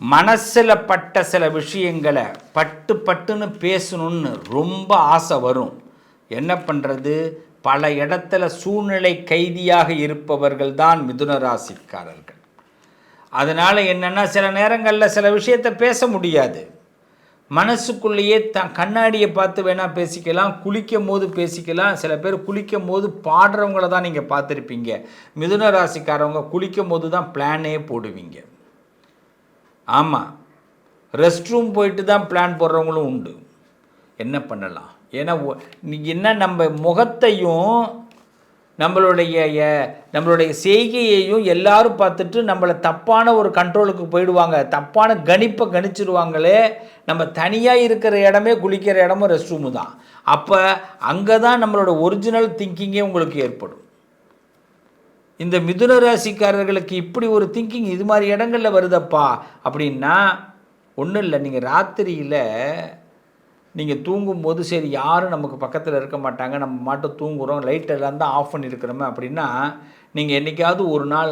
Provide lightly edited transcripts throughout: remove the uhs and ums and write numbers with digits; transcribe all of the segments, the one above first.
மனசில் பட்ட சில விஷயங்களை பட்டுன்னு பேசணும்னு ரொம்ப ஆசை வரும். என்ன பண்ணுறது? பல இடத்துல சூழ்நிலை கைதியாக இருப்பவர்கள் தான் மிதுன ராசிக்காரர்கள். அதனால் என்னென்னா, சில நேரங்களில் சில விஷயத்தை பேச முடியாது. மனசுக்குள்ளேயே கண்ணாடியை பார்த்து வேணால் பேசிக்கலாம், குளிக்கும் போது பேசிக்கலாம். சில பேர் குளிக்கும் போது பாடுறவங்கள தான் நீங்கள் பார்த்துருப்பீங்க. மிதுன ராசிக்காரவங்க குளிக்கும் போது தான் பிளானே போடுவீங்க. ஆமாம், ரெஸ்ட் ரூம் போயிட்டு தான் பிளான் போடுறவங்களும் உண்டு. என்ன பண்ணலாம்? ஏன்னா என்ன, நம்ம முகத்தையும் நம்மளுடைய செய்கையையும் எல்லாரும் பார்த்துட்டு நம்மளை தப்பான ஒரு கண்ட்ரோலுக்கு போயிடுவாங்க. தப்பான கணிப்பை கணிச்சிடுவாங்களே. நம்ம தனியாக இருக்கிற இடமே, குளிக்கிற இடமும் ரெஸ்ட் ரூமு தான். அப்போ அங்கே தான் நம்மளோட ஒரிஜினல் திங்கிங்கே உங்களுக்கு ஏற்படும். இந்த மிதுன ராசிக்காரர்களுக்கு இப்படி ஒரு திங்கிங் இது மாதிரி இடங்களில் வருதப்பா அப்படின்னா ஒன்றும் இல்லை. நீங்கள் ராத்திரியில் நீங்கள் தூங்கும்போது சரி யாரும் நமக்கு பக்கத்தில் இருக்க மாட்டாங்க, நம்ம மட்டும் தூங்குகிறோம், லைட்டெல்லாம் தான் ஆஃப் பண்ணியிருக்கிறோமே அப்படின்னா நீங்கள் என்றைக்காவது ஒரு நாள்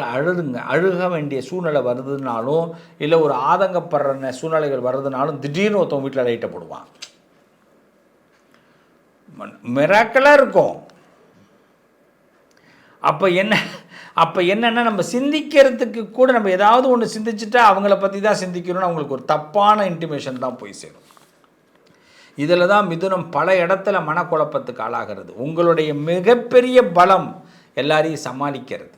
அழுக வேண்டிய சூழ்நிலை வருதுனாலும், இல்லை ஒரு ஆதங்கப்படுற சூழ்நிலைகள் வருதுனாலும் திடீர்னு ஒருத்தவங்க வீட்டில் லைட்டை போடுவான். மிராக்கலாக இருக்கும். அப்போ என்னென்னா, நம்ம சிந்திக்கிறதுக்கு கூட நம்ம ஏதாவது ஒன்று சிந்திச்சுட்டா அவங்கள பற்றி தான் சிந்திக்கணும்னு அவங்களுக்கு ஒரு தப்பான இன்டிமேஷன் தான் போய் சேரும். இதில் தான் மிதுனம் பல இடத்துல மனக்குழப்பத்துக்கு ஆளாகிறது. உங்களுடைய மிகப்பெரிய பலம் எல்லாரையும் சமாளிக்கிறது,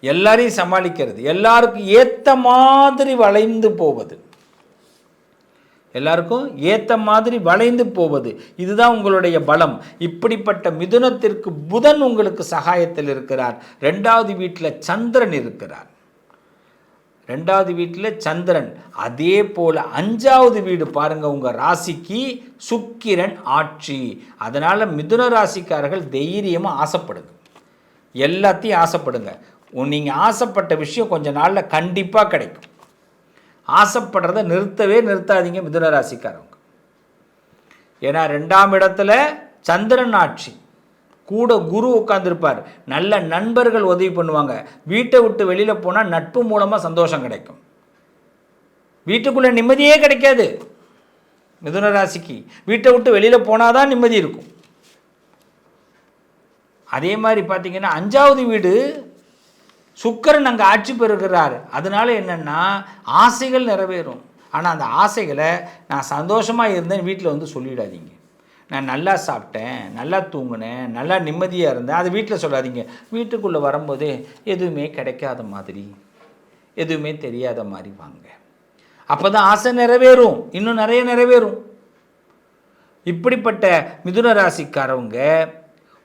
எல்லாருக்கும் ஏற்ற மாதிரி வளைந்து போவது, இதுதான் உங்களுடைய பலம். இப்படிப்பட்ட மிதுனத்திற்கு புதன் உங்களுக்கு சகாயத்தில் இருக்கிறார். 2வது வீட்டில் சந்திரன் இருக்கிறார். 2வது வீட்டில் சந்திரன். அதே போல் 5வது வீடு பாருங்கள், உங்கள் ராசிக்கு சுக்கிரன் ஆட்சி. அதனால் மிதுன ராசிக்காரர்கள் தைரியமாக ஆசைப்படுங்க, எல்லாத்தையும் ஆசைப்படுங்க. நீங்கள் ஆசைப்பட்ட விஷயம் கொஞ்ச நாளில் கண்டிப்பாக கிடைக்கும். ஆசைப்படுறத நிறுத்தாதீங்க மிதுன ராசிக்காரவங்க. ஏன்னா 2ஆம் இடத்துல சந்திரன் ஆட்சி, கூட குரு உட்கார்ந்துருப்பார். நல்ல நண்பர்கள் உதவி பண்ணுவாங்க. வீட்டை விட்டு வெளியில் போனால் நட்பு மூலமாக சந்தோஷம் கிடைக்கும். வீட்டுக்குள்ளே நிம்மதியே கிடைக்காது மிதுன ராசிக்கு. வீட்டை விட்டு வெளியில் போனால் தான் நிம்மதி இருக்கும். அதே மாதிரி பார்த்தீங்கன்னா 5வது வீடு சுக்கிரன் அங்கே ஆட்சி பெறுகிறார். அதனால என்னென்னா, ஆசைகள் நிறைவேறும். ஆனால் அந்த ஆசைகளை நான் சந்தோஷமாக இருந்தேன் வீட்டில் வந்து சொல்லிடாதீங்க. நான் நல்லா சாப்பிட்டேன், நல்லா தூங்கினேன், நல்லா நிம்மதியாக இருந்தேன், அது வீட்டில் சொல்லாதீங்க. வீட்டுக்குள்ளே வரும்போதே எதுவுமே கிடைக்காத மாதிரி, எதுவுமே தெரியாத மாதிரி வாங்க. அப்போ தான் ஆசை நிறைவேறும், இன்னும் நிறைய நிறைவேறும். இப்படிப்பட்ட மிதுன ராசிக்காரவங்க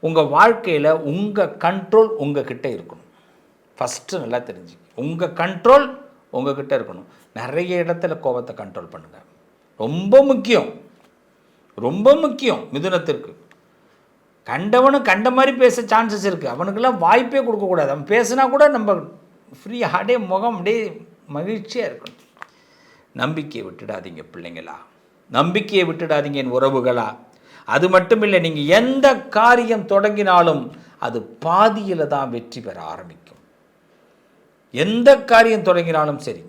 உங்கள் வாழ்க்கையில் உங்கள் கண்ட்ரோல் உங்கள் கிட்டே இருக்கணும். ஃபஸ்ட்டு நல்லா தெரிஞ்சுக்க, உங்கள் கண்ட்ரோல் உங்கள் கிட்டே இருக்கணும். நிறைய இடத்துல கோபத்தை கண்ட்ரோல் பண்ணுங்கள். ரொம்ப முக்கியம் மிதுனத்திற்கு. கண்டவனும் கண்ட மாதிரி பேச சான்சஸ் இருக்குது. அவனுக்கெல்லாம் வாய்ப்பே கொடுக்கக்கூடாது. அவன் பேசுனா கூட நம்ம ஃப்ரீ அப்படியே முகம் அப்படியே மகிழ்ச்சியாக இருக்கணும். நம்பிக்கையை விட்டுடாதீங்க பிள்ளைங்களா, நம்பிக்கையை விட்டுடாதீங்க என் உறவுகளா. அது மட்டும் இல்லை, நீங்கள் எந்த காரியம் தொடங்கினாலும் அது பாதியில் தான் வெற்றி பெற ஆரம்பிக்கும். எந்த காரியம் தொடங்கினாலும் சரி,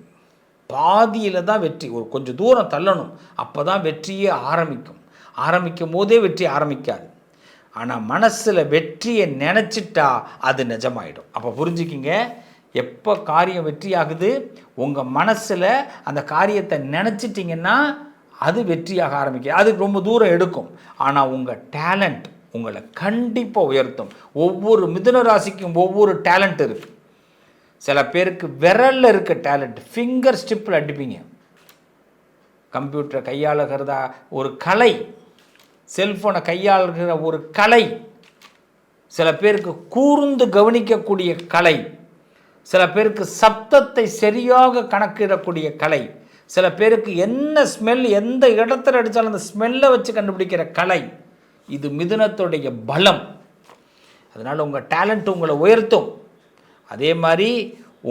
பாதியில் தான் வெற்றி. ஒரு கொஞ்சம் தூரம் தள்ளணும், அப்போ தான் வெற்றியே ஆரம்பிக்கும் போதே வெற்றி ஆரம்பிக்காது. ஆனால் மனசில் வெற்றியை நினச்சிட்டா அது நிஜமாயிடும். அப்போ புரிஞ்சுக்கிங்க, எப்போ காரியம் வெற்றி ஆகுது, உங்கள் மனசில் அந்த காரியத்தை நினச்சிட்டிங்கன்னா அது வெற்றியாக ஆரம்பிக்கும். அதுக்கு ரொம்ப தூரம் எடுக்கும். ஆனால் உங்கள் டேலண்ட் உங்களை கண்டிப்பாக உயர்த்தும். ஒவ்வொரு மிதுன ராசிக்கும் ஒவ்வொரு டேலண்ட் இருக்குது. சில பேருக்கு விரலில் இருக்க டேலண்ட், ஃபிங்கர் ஸ்டிப்பில் அடிப்பீங்க. கம்ப்யூட்டரை கையாளுகிறதா ஒரு கலை, செல்ஃபோனை கையாளுகிற ஒரு கலை. சில பேருக்கு கூர்ந்து கவனிக்கக்கூடிய கலை. சில பேருக்கு சப்தத்தை சரியாக கணக்கிடக்கூடிய கலை. சில பேருக்கு என்ன ஸ்மெல், எந்த இடத்துல அடித்தாலும் அந்த ஸ்மெல்லை வச்சு கண்டுபிடிக்கிற கலை. இது மிதுனத்துடைய பலம். அதனால் உங்கள் டேலண்ட் உங்களை உயர்த்தும். அதே மாதிரி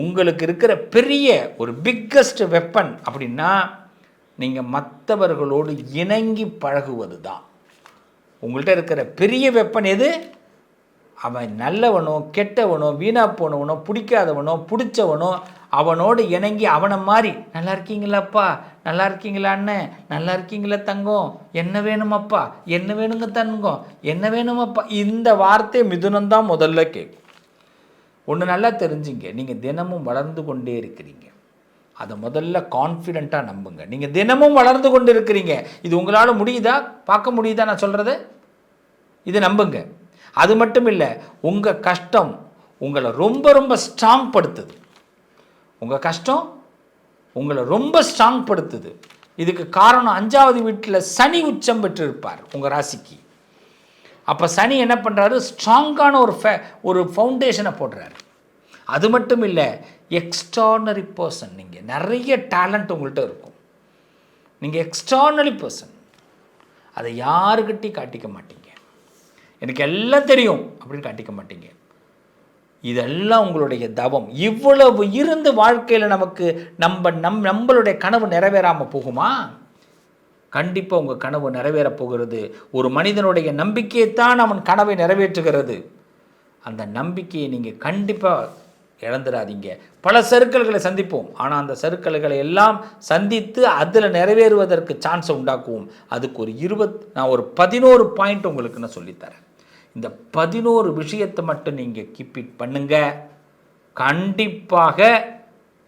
உங்களுக்கு இருக்கிற பெரிய ஒரு பிக்கஸ்ட் வெப்பன் அப்படின்னா நீங்கள் மற்றவர்களோடு இணங்கி பழகுவது தான். உங்கள்கிட்ட இருக்கிற பெரிய வெப்பன் எது? அவன் நல்லவனோ கெட்டவனோ வீணாக போனவனோ பிடிக்காதவனோ பிடிச்சவனோ அவனோடு இணங்கி அவனை மாதிரி நல்லா இருக்கீங்களாப்பா, நல்லா இருக்கீங்களா அண்ணன், நல்லா இருக்கீங்களா தங்கம், என்ன வேணுமப்பா, என்ன வேணுங்க தங்கம், என்ன வேணுமப்பா, இந்த வார்த்தை மிதுனம்தான் முதல்ல கேட்கும். ஒன்று நல்லா தெரிஞ்சுங்க, நீங்கள் தினமும் வளர்ந்து கொண்டே இருக்கிறீங்க. அதை முதல்ல கான்ஃபிடெண்ட்டாக நம்புங்க. நீங்கள் தினமும் வளர்ந்து கொண்டு இருக்கிறீங்க. இது உங்களால் முடியுதா, பார்க்க முடியுதா நான் சொல்கிறது? இது நம்புங்க. அது மட்டும் இல்லை, உங்கள் கஷ்டம் உங்களை ரொம்ப ரொம்ப ஸ்ட்ராங் படுத்துது. உங்கள் கஷ்டம் உங்களை ரொம்ப ஸ்ட்ராங் படுத்துது. இதுக்கு காரணம் 5வது வீட்டில் சனி உச்சம் பெற்றிருப்பார் உங்கள் ராசிக்கு. அப்போ சனி என்ன பண்ணுறாரு, ஸ்ட்ராங்கான ஒரு ஃபவுண்டேஷனை போடுறாரு. அது மட்டும் இல்லை, எக்ஸ்ட்ரானரி பர்சன். நீங்கள் நிறைய டேலண்ட் உங்கள்கிட்ட இருக்கும். நீங்கள் எக்ஸ்ட்ரானரி பர்சன். அதை யாருக்கிட்டையும் காட்டிக்க மாட்டீங்க. எனக்கு எல்லாம் தெரியும் அப்படின்னு காட்டிக்க மாட்டீங்க. இதெல்லாம் உங்களுடைய தவம். இவ்வளவு இருந்து வாழ்க்கையில் நமக்கு நம்மளுடைய கனவு நிறைவேறாமல் போகுமா? கண்டிப்பாக உங்கள் கனவு நிறைவேறப் போகிறது. ஒரு மனிதனுடைய நம்பிக்கையைத்தான் அவன் கனவை நிறைவேற்றுகிறது. அந்த நம்பிக்கையை நீங்கள் கண்டிப்பாக இழந்துடாதீங்க. பல சறுக்கல்களை சந்திப்போம், ஆனால் அந்த சறுக்கல்களை எல்லாம் சந்தித்து அதில் நிறைவேறுவதற்கு சான்ஸை உண்டாக்குவோம். அதுக்கு நான் ஒரு 11 பாயிண்ட் உங்களுக்கு நான் சொல்லித்தரேன். இந்த 11 விஷயத்தை மட்டும் நீங்கள் கீப் பண்ணுங்க. கண்டிப்பாக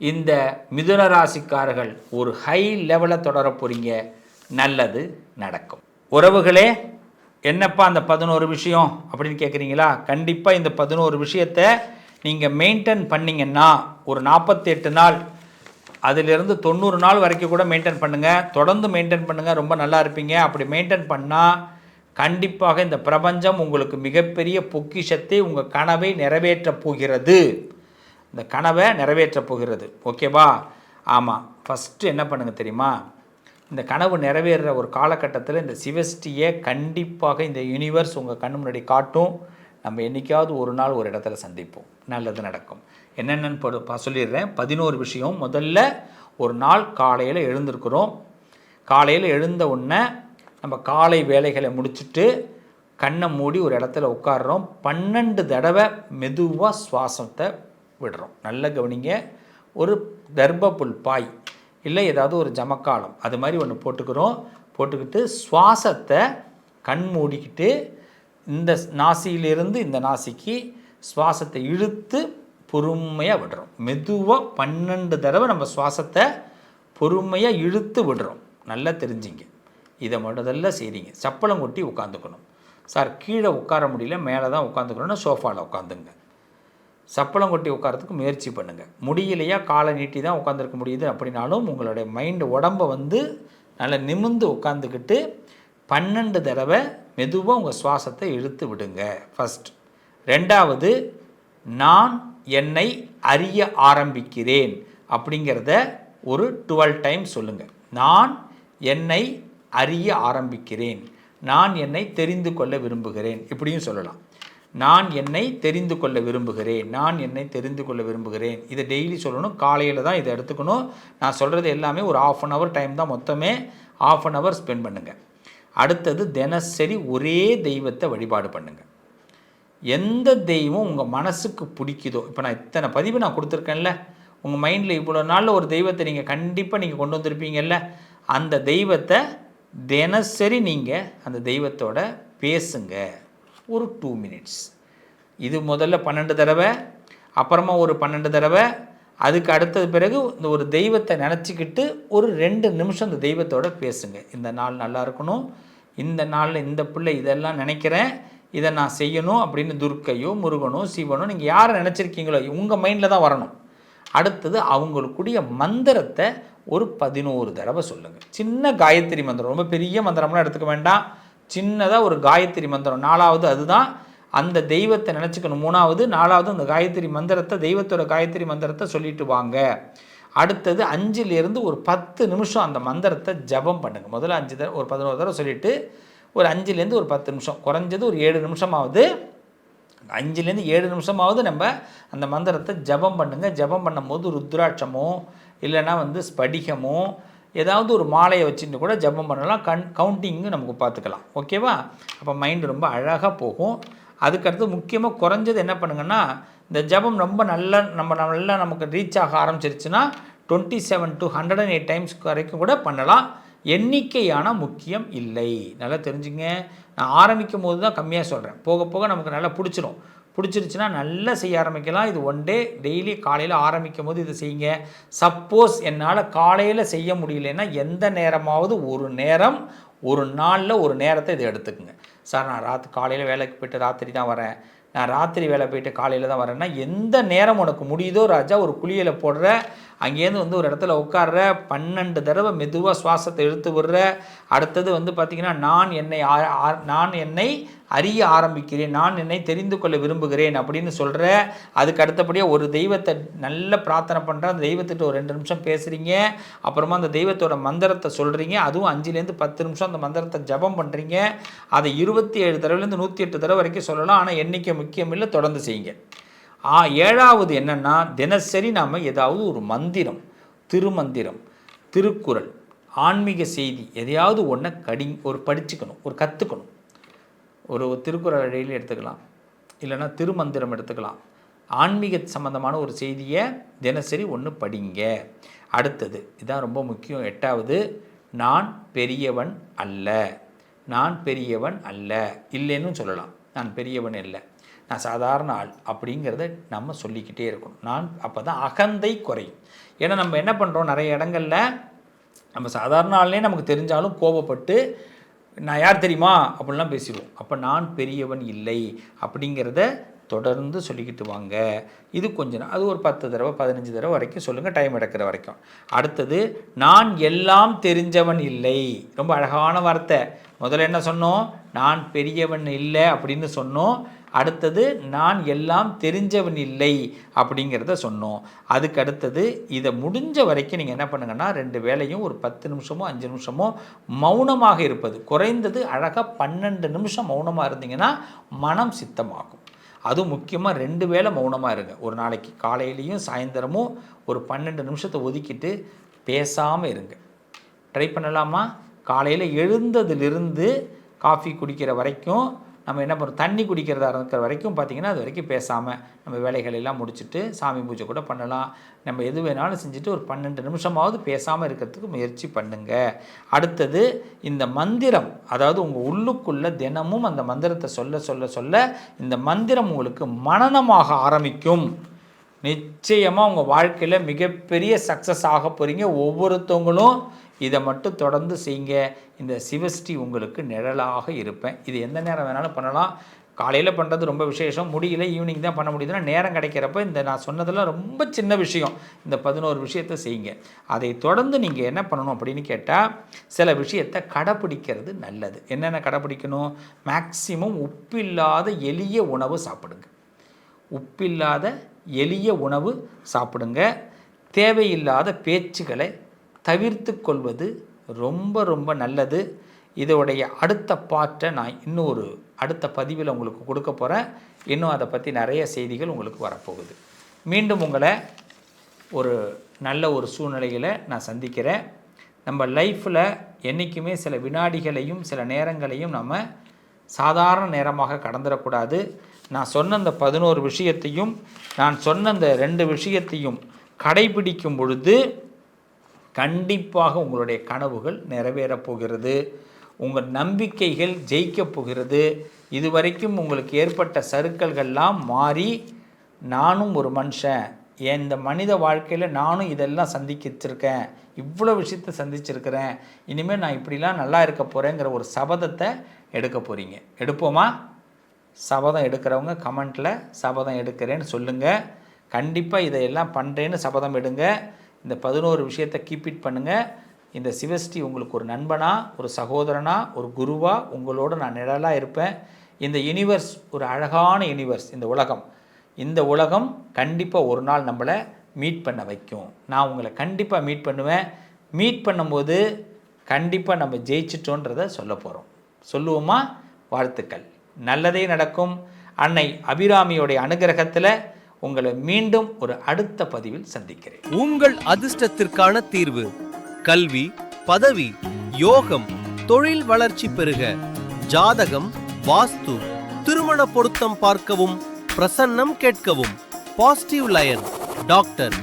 இந்த மிதுன ராசிக்காரர்கள் ஒரு ஹை லெவலில் தொடர போகிறீங்க. நல்லது நடக்கும். உறவுகளே, என்னப்பா அந்த 11 விஷயம் அப்படின்னு கேட்குறீங்களா? கண்டிப்பாக இந்த 11 விஷயத்தை நீங்கள் மெயின்டைன் பண்ணிங்கன்னா ஒரு 48 நாள், அதிலிருந்து 90 நாள் வரைக்கும் கூட மெயின்டைன் பண்ணுங்கள். தொடர்ந்து மெயின்டைன் பண்ணுங்கள், ரொம்ப நல்லா இருப்பீங்க. அப்படி மெயின்டைன் பண்ணால் கண்டிப்பாக இந்த பிரபஞ்சம் உங்களுக்கு மிகப்பெரிய பொக்கிஷத்தை, உங்கள் கனவை நிறைவேற்றப் போகிறது. இந்த கனவை நிறைவேற்றப் போகிறது. ஓகேவா? ஆமாம். ஃபஸ்ட்டு என்ன பண்ணுங்கள் தெரியுமா? இந்த கனவு நிறைவேறுற ஒரு காலகட்டத்தில் இந்த சிவஸ்டியை கண்டிப்பாக இந்த யூனிவர்ஸ் உங்கள் கண்ணு முன்னாடி காட்டும். நம்ம என்றைக்காவது ஒரு நாள் ஒரு இடத்துல சந்திப்போம். நல்லது நடக்கும். என்னென்னு சொல்லிடுறேன். 11 விஷயம். முதல்ல, ஒரு நாள் காலையில் எழுந்திருக்கிறோம். காலையில் எழுந்த உடனே நம்ம காலை வேலைகளை முடிச்சுட்டு கண்ணை மூடி ஒரு இடத்துல உட்காடுறோம். 12 தடவை மெதுவாக சுவாசத்தை விடுறோம். நல்ல கவனிங்க. ஒரு தர்பப்புல் பாய் இல்லை ஏதாவது ஒரு ஜமக்காலம் அது மாதிரி ஒன்று போட்டுக்கிட்டு சுவாசத்தை கண் மூடிக்கிட்டு இந்த நாசியிலிருந்து இந்த நாசிக்கு சுவாசத்தை இழுத்து பொறுமையாக விடுறோம். மெதுவாக 12 தடவை நம்ம சுவாசத்தை பொறுமையாக இழுத்து விடுறோம். நல்லா தெரிஞ்சிங்க. இதை முதல்ல செய்கிறீங்க. சப்பளம் கொட்டி உட்காந்துக்கணும். சார் கீழே உட்கார முடியல, மேலே தான் உட்காந்துக்கணும்னா சோஃபாவில் உட்காந்துங்க. சப்பளம் கொட்டி உட்காரத்துக்கு முயற்சி பண்ணுங்கள். முடியலையா, காலை நீட்டி தான் உட்காந்துருக்க முடியுது அப்படின்னாலும் உங்களுடைய மைண்டு உடம்பை நல்லா நிமிர்ந்து உட்காந்துக்கிட்டு 12 தடவை மெதுவாக உங்கள் சுவாசத்தை இழுத்து விடுங்க. ஃபஸ்ட். 2வது, நான் என்னை அறிய ஆரம்பிக்கிறேன் அப்படிங்கிறத ஒரு 12 டைம் சொல்லுங்கள். நான் என்னை அறிய ஆரம்பிக்கிறேன், நான் என்னை தெரிந்து கொள்ள விரும்புகிறேன், இப்படியும் சொல்லலாம். நான் என்னை தெரிந்து கொள்ள விரும்புகிறேன், நான் என்னை தெரிந்து கொள்ள விரும்புகிறேன். இதை டெய்லி சொல்லணும். காலையில் தான் இதை எடுத்துக்கணும். நான் சொல்கிறது எல்லாமே ஒரு 1/2 hour டைம் தான். மொத்தமே 1/2 hour ஸ்பெண்ட் பண்ணுங்கள். அடுத்தது, தினசரி ஒரே தெய்வத்தை வழிபாடு பண்ணுங்கள். எந்த தெய்வம் உங்கள் மனசுக்கு பிடிக்குதோ, இப்போ நான் இத்தனை பதிவு நான் கொடுத்துருக்கேன்ல, உங்கள் மைண்டில் இவ்வளோ நாளில் ஒரு தெய்வத்தை நீங்கள் கண்டிப்பாக நீங்கள் கொண்டு வந்திருப்பீங்கல்ல, அந்த தெய்வத்தை தினசரி நீங்கள் அந்த தெய்வத்தோட பேசுங்க. ஒரு 2 minutes. இது முதல்ல 12 தடவை, அப்புறமா ஒரு 12 தடவை, அதுக்கு அடுத்தது பிறகு இந்த ஒரு தெய்வத்தை நினச்சிக்கிட்டு ஒரு 2 நிமிஷம் இந்த தெய்வத்தோட பேசுங்க. இந்த நாள் நல்லா இருக்கணும், இந்த நாளில் இந்த பிள்ளை இதெல்லாம் நினைக்கிறேன், இதை நான் செய்யணும் அப்படின்னு துர்க்கையோ முருகனோ சிவனோ நீங்கள் யாரை நினச்சிருக்கீங்களோ உங்கள் மைண்டில் தான் வரணும். அடுத்தது, அவங்களுக்குடைய மந்திரத்தை ஒரு 11 தடவை சொல்லுங்கள். சின்ன காயத்ரி மந்திரம், ரொம்ப பெரிய மந்திரம்லாம் எடுத்துக்க வேண்டாம். சின்னதாக ஒரு காயத்ரி மந்திரம். 4வது அதுதான், அந்த தெய்வத்தை நினச்சிக்கணும். 3வது 4வது அந்த காயத்ரி மந்திரத்தை, தெய்வத்தோட காயத்ரி மந்திரத்தை சொல்லிட்டு வாங்க. அடுத்தது 5லேருந்து ஒரு 10 நிமிஷம் அந்த மந்திரத்தை ஜபம் பண்ணுங்கள். முதல்ல 5 தடவை, ஒரு 11 தடவை சொல்லிவிட்டு ஒரு 5லேருந்து ஒரு 10 நிமிஷம், குறைஞ்சது ஒரு 7 நிமிஷமாவது, 5லேருந்து 7 நிமிஷமாவது நம்ம அந்த மந்திரத்தை ஜபம் பண்ணுங்கள். ஜபம் பண்ணும்போது ருத்ராட்சமோ இல்லைன்னா ஸ்படிகமோ ஏதாவது ஒரு மாலையை வச்சுட்டு கூட ஜபம் பண்ணலாம். கவுண்டிங்கு நமக்கு பார்த்துக்கலாம். ஓகேவா? அப்போ மைண்டு ரொம்ப அழகாக போகும். அதுக்கடுத்து முக்கியமாக குறைஞ்சது என்ன பண்ணுங்கன்னா, இந்த ஜபம் ரொம்ப நல்லா நமக்கு ரீச் ஆக ஆரம்பிச்சிருச்சுன்னா 27 to 108 டைம்ஸ் வரைக்கும் கூட பண்ணலாம். எண்ணிக்கையான முக்கியம் இல்லை. நல்லா தெரிஞ்சுங்க. நான் ஆரம்பிக்கும் போது தான் கம்மியாக சொல்கிறேன். போக போக நமக்கு நல்லா பிடிச்சிருச்சுன்னா நல்லா செய்ய ஆரம்பிக்கலாம். இது ஒன் டே டெய்லி காலையில் ஆரம்பிக்கும் போது இதை செய்யுங்க. சப்போஸ் என்னால் காலையில் செய்ய முடியலன்னா எந்த நேரமாவது ஒரு நாளில் ஒரு நேரத்தை இதை எடுத்துக்குங்க. சார் நான் காலையில் வேலைக்கு போய்ட்டு ராத்திரி தான் வரேன், நான் ராத்திரி வேலை போய்ட்டு காலையில் தான் வரேன்னா எந்த நேரம் உனக்கு முடியுதோ ராஜா, ஒரு குளியலை போடுற, அங்கேருந்து ஒரு இடத்துல உட்கார்ற, 12 தடவை மெதுவாக சுவாசத்தை இழுத்து விடுற, அடுத்தது பார்த்திங்கன்னா நான் என்னை அறிய ஆரம்பிக்கிறேன், நான் என்னை தெரிந்து கொள்ள விரும்புகிறேன் அப்படின்னு சொல்கிற. அதுக்கு அடுத்தபடியாக ஒரு தெய்வத்தை நல்ல பிரார்த்தனை பண்ணுற, அந்த தெய்வத்திட்ட ஒரு 2 நிமிஷம் பேசுகிறீங்க. அப்புறமா அந்த தெய்வத்தோட மந்திரத்தை சொல்கிறீங்க. அதுவும் 5லேருந்து 10 நிமிஷம் அந்த மந்திரத்தை ஜபம் பண்ணுறீங்க. அதை 27 தடவைலேருந்து 108 தடவை வரைக்கும் சொல்லலாம். ஆனால் எண்ணிக்கை முக்கியம் இல்லை, தொடர்ந்து செய்யுங்க. 7வது என்னென்னா, தினசரி நாம் ஏதாவது ஒரு மந்திரம், திருமந்திரம், திருக்குறள், ஆன்மீக செய்தி எதையாவது ஒன்று படிச்சுக்கணும், கற்றுக்கணும். ஒரு திருக்குறளை டெய்லி எடுத்துக்கலாம், இல்லைன்னா திருமந்திரம் எடுத்துக்கலாம். ஆன்மீக சம்பந்தமான ஒரு செய்தியை தினசரி ஒன்று படிங்க. அடுத்தது இதுதான் ரொம்ப முக்கியம். 8வது, நான் பெரியவன் அல்ல, இல்லைன்னு சொல்லலாம். நான் பெரியவன் இல்லை, நான் சாதாரண ஆள் அப்படிங்கிறத நம்ம சொல்லிக்கிட்டே இருக்கணும். அப்போ தான் அகந்தை குறையும். ஏன்னா நம்ம என்ன பண்ணுறோம், நிறைய இடங்களில் நம்ம சாதாரண ஆள்னே நமக்கு தெரிஞ்சாலும் கோபப்பட்டு நான் யார் தெரியுமா அப்படின்லாம் பேசிடுவோம். அப்போ நான் பெரியவன் இல்லை அப்படிங்கிறத தொடர்ந்து சொல்லிக்கிட்டு வாங்க. இது கொஞ்சம் அது ஒரு 10 தடவை 15 தடவை வரைக்கும் சொல்லுங்கள், டைம் எடுக்கிற வரைக்கும். அடுத்தது, நான் எல்லாம் தெரிஞ்சவன் இல்லை. ரொம்ப அழகான வார்த்தை. முதல்ல என்ன சொன்னோம், நான் பெரியவன் இல்லை அப்படின்னு சொன்னோம். அடுத்தது, நான் எல்லாம் தெரிஞ்சவன் இல்லை அப்படிங்கிறத சொன்னோம். அதுக்கு அடுத்தது, இதை முடிஞ்ச வரைக்கும் நீங்கள் என்ன பண்ணுங்கன்னா, 2 வேளையும் ஒரு 10 நிமிஷமோ 5 நிமிஷமோ மௌனமாக இருப்பது. குறைந்தது அழகாக 12 நிமிஷம் மௌனமாக இருந்தீங்கன்னா மனம் சித்தமாகும். அதுவும் முக்கியமாக 2 வேளை மௌனமாக இருங்க. ஒரு நாளைக்கு காலையிலையும் சாயந்தரமும் ஒரு 12 நிமிஷத்தை ஒதுக்கிட்டு பேசாமல் இருங்க. ட்ரை பண்ணலாமா? காலையில் எழுந்ததுலேருந்து காஃபி குடிக்கிற வரைக்கும் நம்ம என்ன பண்ணுறோம், தண்ணி குடிக்கிறதா இருக்கிற வரைக்கும் பார்த்திங்கன்னா அது வரைக்கும் பேசாமல் நம்ம வேலைகளெல்லாம் முடிச்சுட்டு சாமி பூஜை கூட பண்ணலாம். நம்ம எது வேணாலும் செஞ்சுட்டு ஒரு 12 நிமிஷமாவது பேசாமல் இருக்கிறதுக்கு முயற்சி பண்ணுங்க. அடுத்தது, இந்த மந்திரம், அதாவது உங்கள் உள்ளுக்குள்ளே தினமும் அந்த மந்திரத்தை சொல்ல இந்த மந்திரம் உங்களுக்கு மனனமாக ஆரம்பிக்கும். நிச்சயமாக உங்கள் வாழ்க்கையில் மிகப்பெரிய சக்ஸஸ் ஆக போகிறீங்க. ஒவ்வொருத்தவங்களும் இதை மட்டும் தொடர்ந்து செய்யுங்க. இந்த சிவஸ்ரீ உங்களுக்கு நிழலாக இருப்பேன். இது எந்த நேரம் வேணாலும் பண்ணலாம். காலையில் பண்ணுறது ரொம்ப விசேஷம், முடியல ஈவினிங் தான் பண்ண முடியுதுன்னா நேரம் கிடைக்கிறப்ப இந்த நான் சொன்னதெல்லாம் ரொம்ப சின்ன விஷயம், இந்த 11 விஷயத்தை செய்யுங்க. அதை தொடர்ந்து நீங்கள் என்ன பண்ணணும் அப்படின்னு கேட்டால், சில விஷயத்தை கடைப்பிடிக்கிறது நல்லது. என்னென்ன கடைப்பிடிக்கணும்? மேக்சிமம் உப்பில்லாத எளிய உணவு சாப்பிடுங்க. தேவையில்லாத பேச்சுகளை தவிர்த்து கொள்வது ரொம்ப ரொம்ப நல்லது. இதோடைய அடுத்த பார்ட்டை நான் அடுத்த பதிவில் உங்களுக்கு கொடுக்க போகிறேன். இன்னும் அதை பற்றி நிறைய செய்திகள் உங்களுக்கு வரப்போகுது. மீண்டும் உங்களை ஒரு நல்ல ஒரு சூழ்நிலையில் நான் சந்திக்கிறேன். நம்ம லைஃப்பில் என்றைக்குமே சில வினாடிகளையும் சில நேரங்களையும் நம்ம சாதாரண நேரமாக கடந்துடக்கூடாது. நான் சொன்ன அந்த 11 விஷயத்தையும் நான் சொன்ன அந்த 2 விஷயத்தையும் கடைபிடிக்கும் பொழுது கண்டிப்பாக உங்களுடைய கனவுகள் நிறைவேறப் போகிறது. உங்கள் நம்பிக்கைகள் ஜெயிக்கப் போகிறது. இதுவரைக்கும் உங்களுக்கு ஏற்பட்ட சறுக்கல்கள்லாம் மாறி, நானும் ஒரு மனுஷன், இந்த மனித வாழ்க்கையில் நானும் இதெல்லாம் சந்திச்சிருக்கேன், இவ்வளோ விஷயத்தை சந்திச்சிருக்கிறேன், இனிமேல் நான் இப்படிலாம் நல்லா இருக்க போகிறேங்கிற ஒரு சபதத்தை எடுக்க போகிறீங்க. எடுப்போமா? சபதம் எடுக்கிறவங்க கமெண்ட்டில் சபதம் எடுக்கிறேன்னு சொல்லுங்கள். கண்டிப்பாக இதையெல்லாம் பண்ணுறேன்னு சபதம் எடுங்க. இந்த 11 விஷயத்தை கீப் இட் பண்ணுங்கள். இந்த சிவஸ்ரீ உங்களுக்கு ஒரு நண்பனா, ஒரு சகோதரனா, ஒரு குருவா உங்களோட நான் நிழலாக இருப்பேன். இந்த யூனிவர்ஸ் ஒரு அழகான யூனிவர்ஸ். இந்த உலகம் கண்டிப்பாக ஒரு நாள் நம்மளை மீட் பண்ண வைக்கும். நான் உங்களை கண்டிப்பாக மீட் பண்ணுவேன். மீட் பண்ணும்போது கண்டிப்பாக நம்ம ஜெயிச்சிட்டோன்றதை சொல்ல போகிறோம். சொல்லுவோமா? வாழ்த்துக்கள். நல்லதே நடக்கும். அன்னை அபிராமியோடைய அனுகிரகத்தில் உங்களை மீண்டும் ஒரு அடுத்த பதிவில் சந்திக்கிறேன். உங்கள் அதிர்ஷ்டத்திற்கான தீர்வு: கல்வி, பதவி, யோகம், தொழில் வளர்ச்சி பெருக, ஜாதகம், வாஸ்து, திருமண பொருத்தம் பார்க்கவும் பிரசன்னம் கேட்கவும் positive lion doctor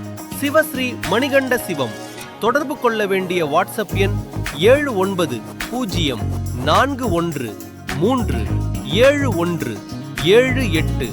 Sivasri Manikanda Sivam. தொடர்பு கொள்ள வேண்டிய வாட்ஸ்அப் எண் 7904137178.